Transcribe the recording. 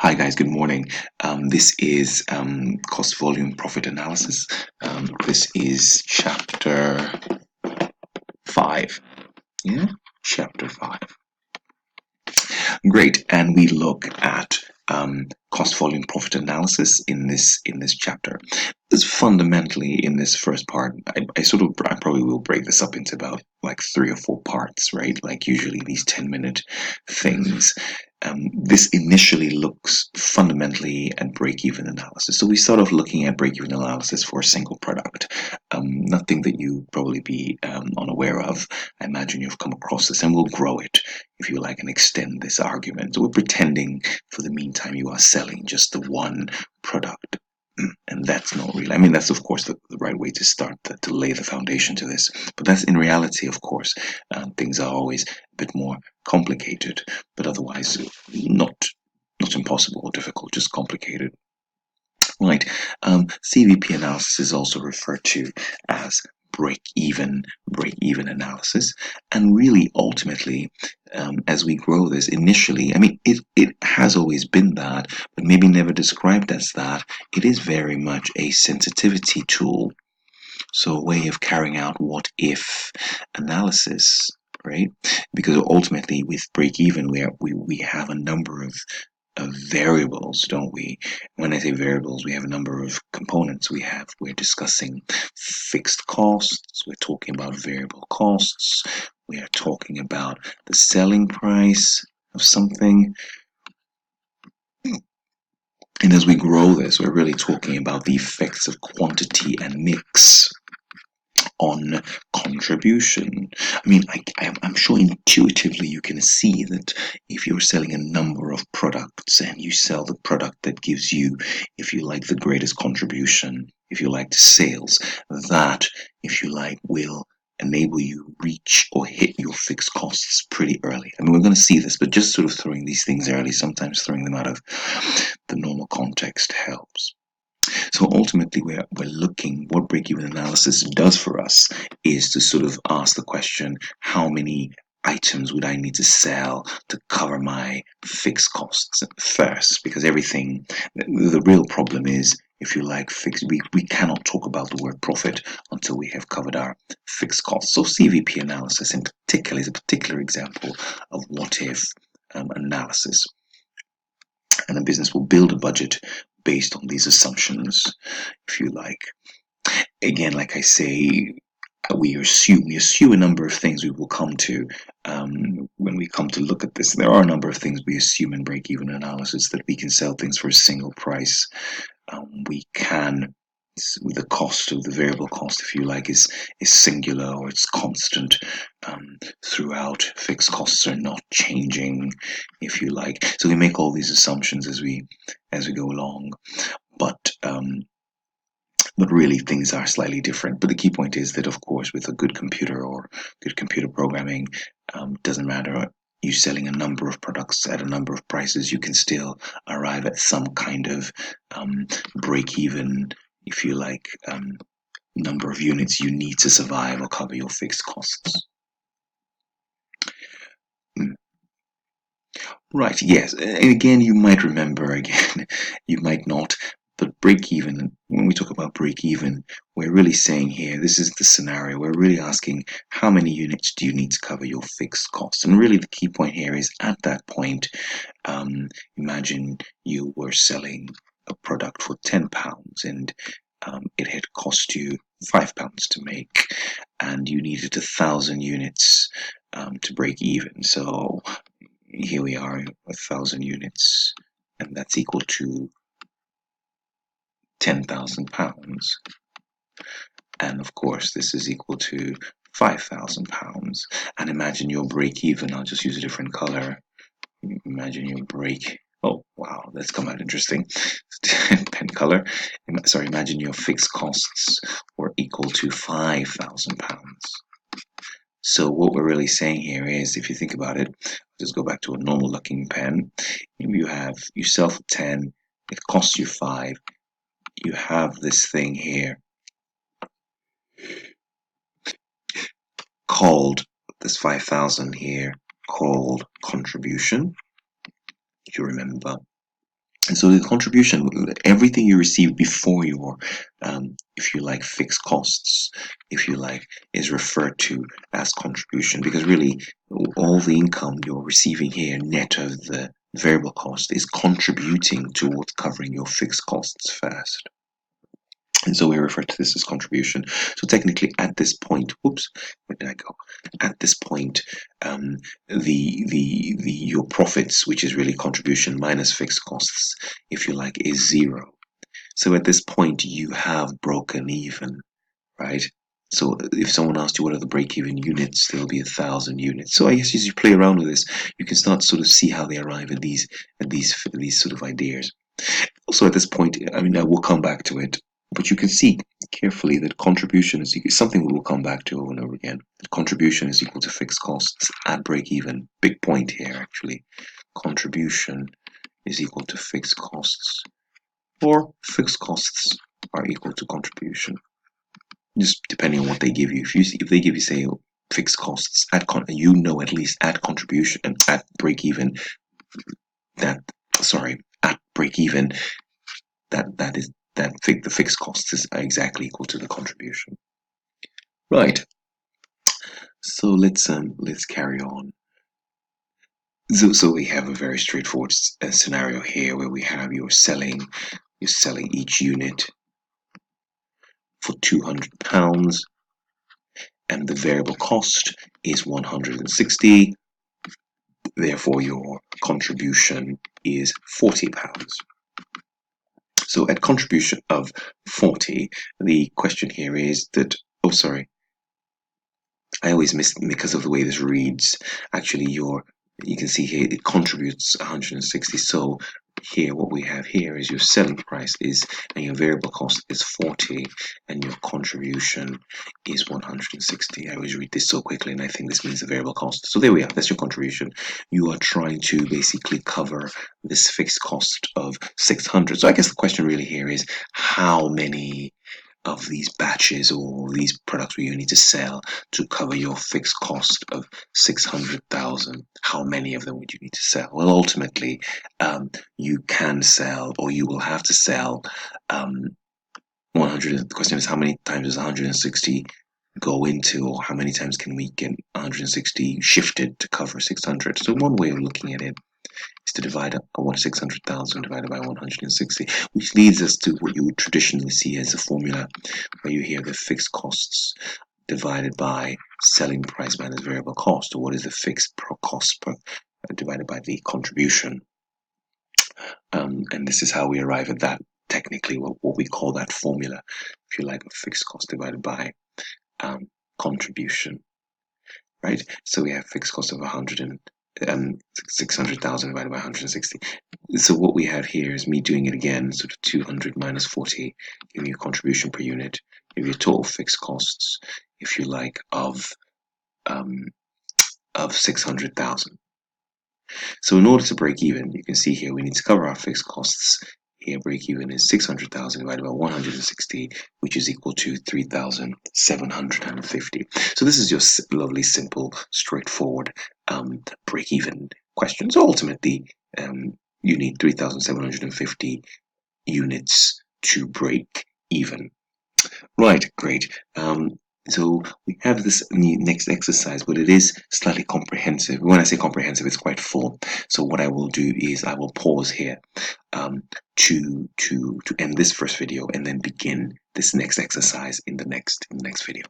Hi guys, good morning. This is cost volume profit analysis. This is chapter 5. Yeah, chapter 5. Great, and we look at cost volume profit analysis in this chapter. This fundamentally in this first part, I probably will break this up into about like 3 or 4 parts, right? Like usually these 10-minute things. This initially looks fundamentally at break-even analysis. So we start off looking at break-even analysis for a single product. Nothing that you probably be unaware of. I imagine you've come across this, and we'll grow it if you like and extend this argument. So we're pretending for the meantime you are selling just the one product. And that's not really, I mean, that's of course the right way to start, to lay the foundation to this. But that's in reality, of course, things are always a bit more complicated, but otherwise not impossible or difficult, just complicated. Right. CVP analysis is also referred to as break-even analysis, and really ultimately, as we grow this initially, I mean, it has always been that, but maybe never described as that. It is very much a sensitivity tool, so a way of carrying out what if analysis, right? Because ultimately with break-even we have a number of variables, don't we? When I say variables, we have a number of components. We're discussing fixed costs, we're talking about variable costs, we are talking about the selling price of something. And as we grow this, we're really talking about the effects of quantity and mix on contribution. I mean, I'm sure intuitively you can see that if you're selling a number of products and you sell the product that gives you, if you like, the greatest contribution, if you like, to sales, that, if you like, will enable you reach or hit your fixed costs pretty early. I mean, we're going to see this, but just sort of throwing these things early, sometimes throwing them out of the normal context helps. So ultimately, we're looking, what break-even analysis does for us is to sort of ask the question, how many items would I need to sell to cover my fixed costs first? Because everything, the real problem is, if you like, fixed, we cannot talk about the word profit until we have covered our fixed costs. So CVP analysis in particular is a particular example of what if analysis. And a business will build a budget based on these assumptions, if you like. Again, like I say, we assume a number of things we will come to when we come to look at this. There are a number of things we assume in break-even analysis, that we can sell things for a single price. We can, the cost of the variable cost, if you like, is singular, or it's constant throughout. Fixed costs are not changing, if you like. So we make all these assumptions as we go along, but really things are slightly different. But the key point is that, of course, with a good computer or good computer programming, doesn't matter. You selling a number of products at a number of prices, you can still arrive at some kind of break-even, if you like, number of units you need to survive or cover your fixed costs. Right, yes. And again, you might remember, again, you might not, but break-even, when we talk about break-even, we're really saying here, this is the scenario, we're really asking how many units do you need to cover your fixed costs? And really the key point here is, at that point, imagine you were selling a product for £10 and it had cost you £5 to make, and you needed 1,000 units to break even. So here we are, 1,000 units, and that's equal to £10,000. And of course, this is equal to £5,000. And imagine your break even. I'll just use a different color. Imagine your break. Oh, wow, that's come out interesting. Pen color. Sorry, imagine your fixed costs were equal to £5,000. So what we're really saying here is, if you think about it, just go back to a normal looking pen. You sell for 10, it costs you 5. You have this thing here called, this 5,000 here, called contribution. Do you remember? And so the contribution, everything you receive before your, if you like, fixed costs, if you like, is referred to as contribution, because really all the income you're receiving here, net of the variable cost, is contributing towards covering your fixed costs first. And so we refer to this as contribution. So technically, at this point, whoops, where did I go? At this point, your profits, which is really contribution minus fixed costs, if you like, is zero. So at this point, you have broken even, right? So if someone asked you what are the break-even units, there'll be 1,000 units. So I guess as you play around with this, you can start to sort of see how they arrive at these sort of ideas. Also, at this point, I mean, I will come back to it, but you can see carefully that contribution is something we will come back to over and over again. Contribution is equal to fixed costs at break even. Big point here, actually. Contribution is equal to fixed costs, or fixed costs are equal to contribution. Just depending on what they give you. If they give you, say, fixed costs at at least at contribution and at break even, at break even, the fixed costs is exactly equal to the contribution. Right. So let's carry on. So we have a very straightforward scenario here where we have you're selling each unit for £200, and the variable cost is 160. Therefore, your contribution is £40. So at contribution of 40, the question here is that, oh, sorry, I always miss because of the way this reads. Actually, you can see here it contributes 160. So here, what we have here is your selling price is, and your variable cost is 40, and your contribution is 160. I always read this so quickly, and I think this means the variable cost. So there we are. That's your contribution. You are trying to basically cover this fixed cost of 600. So I guess the question really here is how many of these batches or these products where you need to sell to cover your fixed cost of 600,000. How many of them would you need to sell? Well, ultimately, you can sell, or you will have to sell 100. The question is, how many times does 160 go into, or how many times can we get 160 shifted to cover 600? So one way of looking at it is to divide up 600,000 divided by 160, which leads us to what you would traditionally see as a formula where you hear the fixed costs divided by selling price minus variable cost, or what is the fixed cost divided by the contribution. And this is how we arrive at that, technically, what we call that formula, if you like, of fixed cost divided by contribution, right? So we have fixed cost of 600,000 divided by 160. So what we have here is me doing it again, sort of 200 minus 40, giving you a contribution per unit, give you total fixed costs, if you like, of 600,000. So in order to break even, you can see here we need to cover our fixed costs. Here, break even is 600,000 divided by 160, which is equal to 3,750. So this is your lovely, simple, straightforward break even question. So ultimately, you need 3,750 units to break even. Right, great. So we have this next exercise, but it is slightly comprehensive. When I say comprehensive, it's quite full. So what I will do is I will pause here to end this first video and then begin this next exercise in the next video.